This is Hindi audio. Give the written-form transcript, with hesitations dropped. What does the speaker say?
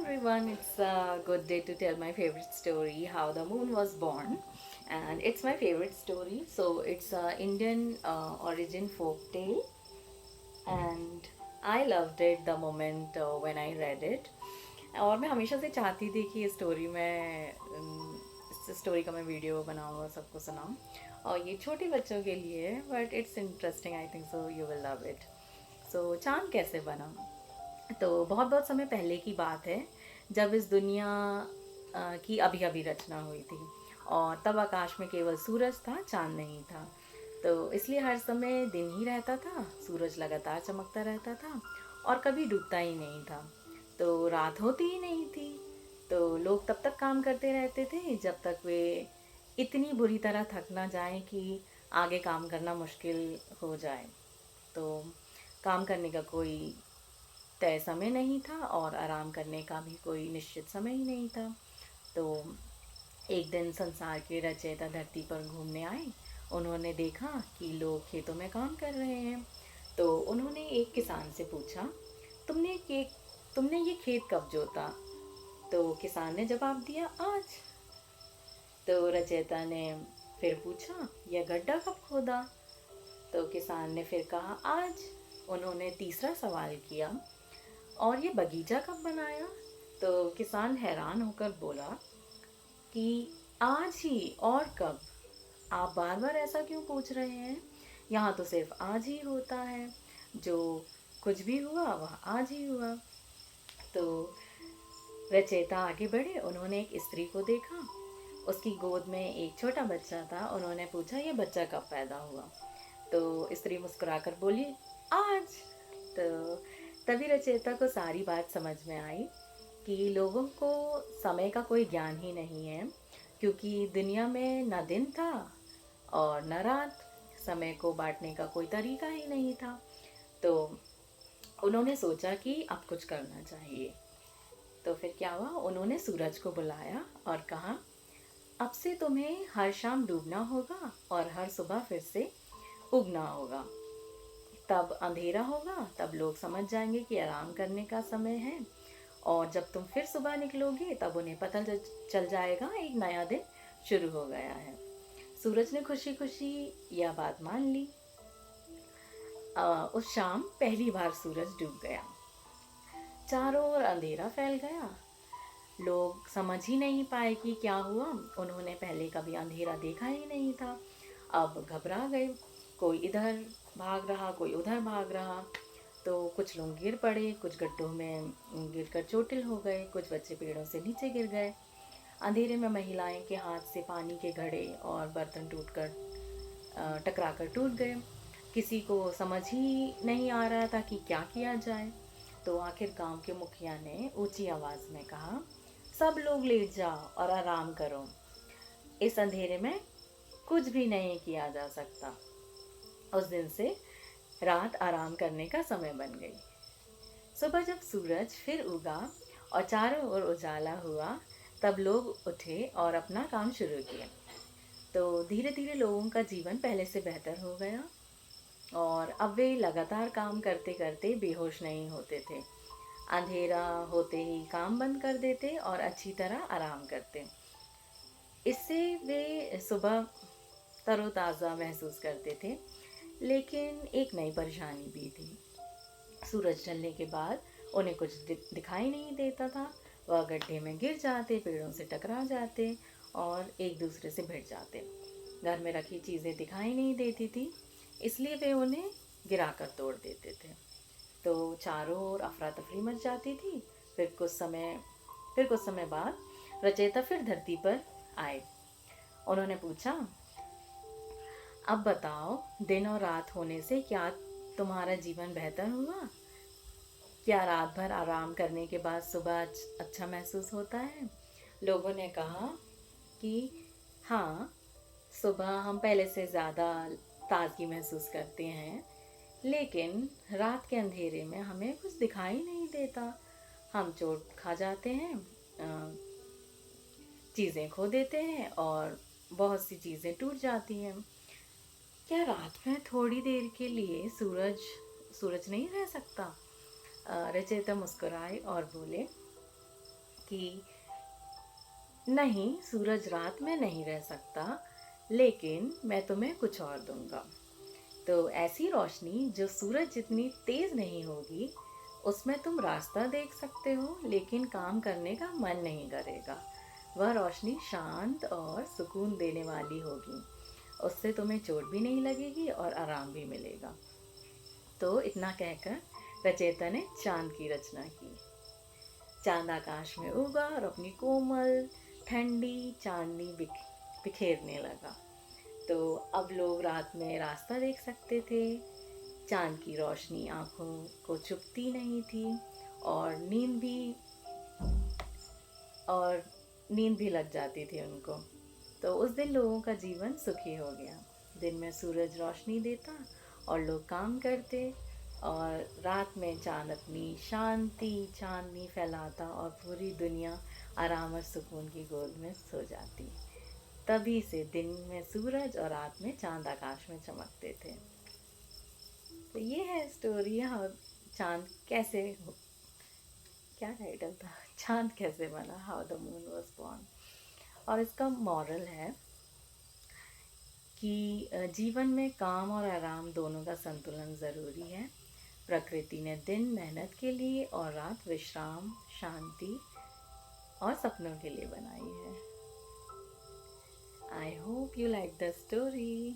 everyone, it's a good day to tell my favorite story, How the Moon Was Born. And it's my favorite story, so it's a Indian origin folk tale. And I loved it the moment when I read it. और मैं हमेशा से चाहती थी कि इस स्टोरी में इस स्टोरी का मैं वीडियो बनाऊँ और सबको सुनाऊँ और ये छोटे बच्चों के लिए है but it's interesting I think so you will love it so चांद कैसे बना तो बहुत बहुत समय पहले की बात है जब इस दुनिया की अभी अभी रचना हुई थी और तब आकाश में केवल सूरज था, चांद नहीं था। तो इसलिए हर समय दिन ही रहता था, सूरज लगातार चमकता रहता था और कभी डूबता ही नहीं था। तो रात होती ही नहीं थी। तो लोग तब तक काम करते रहते थे जब तक वे इतनी बुरी तरह थक ना जाएं कि आगे काम करना मुश्किल हो जाए। तो काम करने का कोई तय समय नहीं था और आराम करने का भी कोई निश्चित समय ही नहीं था। तो एक दिन संसार के रचयिता धरती पर घूमने आए। उन्होंने देखा कि लोग खेतों में काम कर रहे हैं। तो उन्होंने एक किसान से पूछा, तुमने के तुमने ये खेत कब जोता? तो किसान ने जवाब दिया, आज। तो रचयिता ने फिर पूछा, यह गड्ढा कब खोदा? तो किसान ने फिर कहा, आज। उन्होंने तीसरा सवाल किया, और ये बगीचा कब बनाया? तो किसान हैरान होकर बोला कि आज ही और कब? आप बार बार ऐसा क्यों पूछ रहे हैं? यहाँ तो सिर्फ आज ही होता है। जो कुछ भी हुआ वह आज ही हुआ। तो रचयिता आगे बढ़े। उन्होंने एक स्त्री को देखा। उसकी गोद में एक छोटा बच्चा था। उन्होंने पूछा, ये बच्चा कब पैदा हुआ? तो स्त्री मुस्कुराकर बोली, आज। तो तभी रचयिता को सारी बात समझ में आई कि लोगों को समय का कोई ज्ञान ही नहीं है, क्योंकि दुनिया में न दिन था और न रात। समय को बांटने का कोई तरीका ही नहीं था। तो उन्होंने सोचा कि अब कुछ करना चाहिए। तो फिर क्या हुआ, उन्होंने सूरज को बुलाया और कहा, अब से तुम्हें हर शाम डूबना होगा और हर सुबह फिर से उगना होगा। तब अंधेरा होगा, तब लोग समझ जाएंगे कि आराम करने का समय है। और जब तुम फिर सुबह निकलोगे तब उन्हें पता चल जाएगा एक नया दिन शुरू हो गया है। सूरज ने खुशी खुशी यह बात मान ली। उस शाम पहली बार सूरज डूब गया। चारों ओर अंधेरा फैल गया। लोग समझ ही नहीं पाए कि क्या हुआ। उन्होंने पहले कभी अंधेरा देखा ही नहीं था। अब घबरा गए। कोई इधर भाग रहा, कोई उधर भाग रहा। तो कुछ लोग गिर पड़े, कुछ गड्ढों में गिरकर चोटिल हो गए, कुछ बच्चे पेड़ों से नीचे गिर गए। अंधेरे में महिलाएं के हाथ से पानी के घड़े और बर्तन टकरा कर टूट गए। किसी को समझ ही नहीं आ रहा था कि क्या किया जाए। तो आखिर गांव के मुखिया ने ऊंची आवाज में कहा, सब लोग लेट जाओ और आराम करो। इस अंधेरे में कुछ भी नहीं किया जा सकता। उस दिन से रात आराम करने का समय बन गई। सुबह जब सूरज फिर उगा और चारों ओर उजाला हुआ, तब लोग उठे और अपना काम शुरू किया। तो धीरे धीरे लोगों का जीवन पहले से बेहतर हो गया और अब वे लगातार काम करते करते बेहोश नहीं होते थे। अंधेरा होते ही काम बंद कर देते और अच्छी तरह आराम करते। इससे वे सुबह तरोताज़ा महसूस करते थे। लेकिन एक नई परेशानी भी थी। सूरज ढलने के बाद उन्हें कुछ दिखाई नहीं देता था। वह गड्ढे में गिर जाते, पेड़ों से टकरा जाते और एक दूसरे से भिड़ जाते। घर में रखी चीज़ें दिखाई नहीं देती थी, इसलिए वे उन्हें गिराकर तोड़ देते थे। तो चारों ओर अफरा तफरी मच जाती थी। फिर कुछ समय बाद रचयिता फिर धरती पर आए। उन्होंने पूछा, अब बताओ, दिन और रात होने से क्या तुम्हारा जीवन बेहतर हुआ? क्या रात भर आराम करने के बाद सुबह अच्छा महसूस होता है? लोगों ने कहा कि हाँ, सुबह हम पहले से ज़्यादा ताजगी महसूस करते हैं, लेकिन रात के अंधेरे में हमें कुछ दिखाई नहीं देता। हम चोट खा जाते हैं, चीज़ें खो देते हैं और बहुत सी चीज़ें टूट जाती हैं। क्या रात में थोड़ी देर के लिए सूरज सूरज नहीं रह सकता? रचयिता मुस्कुराए और बोले, कि नहीं, सूरज रात में नहीं रह सकता, लेकिन मैं तुम्हें कुछ और दूंगा। तो ऐसी रोशनी जो सूरज जितनी तेज नहीं होगी, उसमें तुम रास्ता देख सकते हो लेकिन काम करने का मन नहीं करेगा। वह रोशनी शांत और सुकून देने वाली होगी। उससे तुम्हें चोट भी नहीं लगेगी और आराम भी मिलेगा। तो इतना कहकर रचयिता ने चांद की रचना की। चांद आकाश में उगा और अपनी कोमल ठंडी चांदनी बिखेरने लगा। तो अब लोग रात में रास्ता देख सकते थे। चांद की रोशनी आंखों को चुभती नहीं थी और और नींद भी लग जाती थी उनको। तो उस दिन लोगों का जीवन सुखी हो गया। दिन में सूरज रोशनी देता और लोग काम करते, और रात में चांद अपनी शांति चांदनी फैलाता और पूरी दुनिया आराम और सुकून की गोद में सो जाती। तभी से दिन में सूरज और रात में चांद आकाश में चमकते थे। तो ये है स्टोरी। हाँ, चांद कैसे क्या टाइटल था, चांद कैसे बना, how the moon was born. और इसका मॉरल है कि जीवन में काम और आराम दोनों का संतुलन ज़रूरी है। प्रकृति ने दिन मेहनत के लिए और रात विश्राम, शांति और सपनों के लिए बनाई है। I hope you like the story.